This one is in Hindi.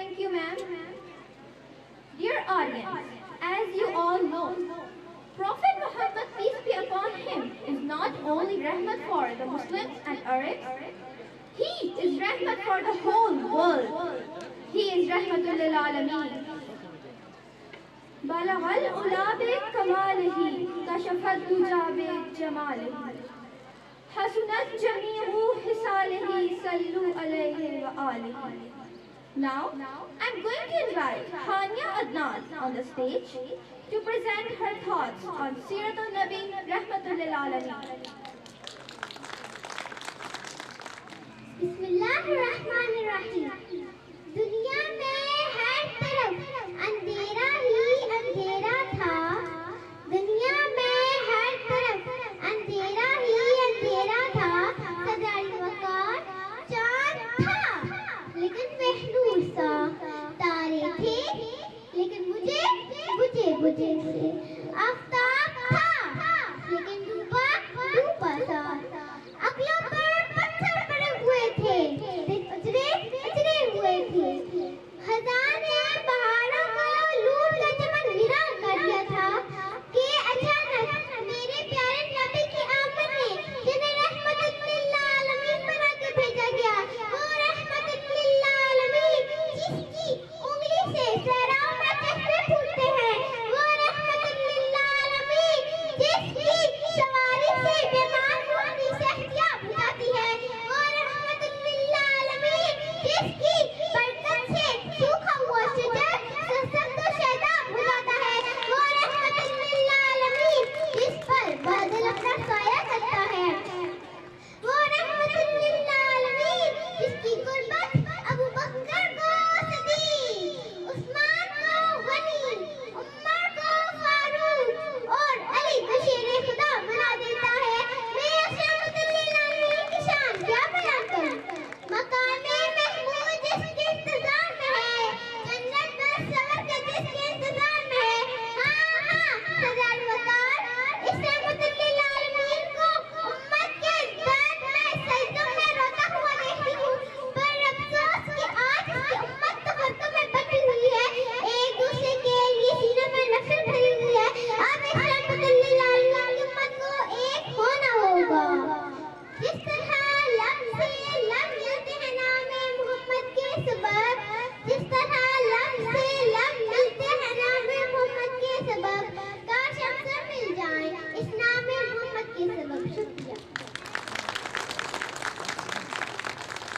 Thank you, ma'am. Dear audience, as you all know, Prophet Muhammad, peace be upon him, is not only rahmat for the Muslims and Arabs, he is rahmat for the whole world. He is rahmatul lil alameen. Balaghal ula bi kamalihi, kashafat duja bi jamalihi. Hasunat jami'u hisalihi, sallu alayhi wa alihi. Now, I'm going to invite Hania Adnan on the stage to present her thoughts on Seerat Nabi Rahmatul Lil Alameen. बिस्मिल्लाहिर्रहमानिर्रहीम। दुनिया में हर तरफ अंधेरा ही अंधेरा था। दुनिया में हर तरफ अंधेरा ही अंधेरा था। सदाई वकार चाँद था, लेकिन वह नूर सा। तारे थे, लेकिन मुझे बुझे बुझे से। आफताब था, लेकिन डूबा डूबा सा। अगलों पर पत्थर पड़े हुए थे, दिन उजरे उजरे हुए थे। खजाने पहाड़ों को लूट कर चमन वीरान कर दिया था कि अचानक मेरे प्यारे नबी की आमद ने, जिन्हें रहमतुल लिल आलमीन बना के भेजा गया, वो रहमतुल लिल आलमीन जिसकी उंगली से सहराओं में चश्मे फूटते हैं, वो रहमतुल लिल आलमीन जिसकी सवारी से बीमार होने से हत्या बुझाती है, वो रहमतुल लिल आलमीन जिसकी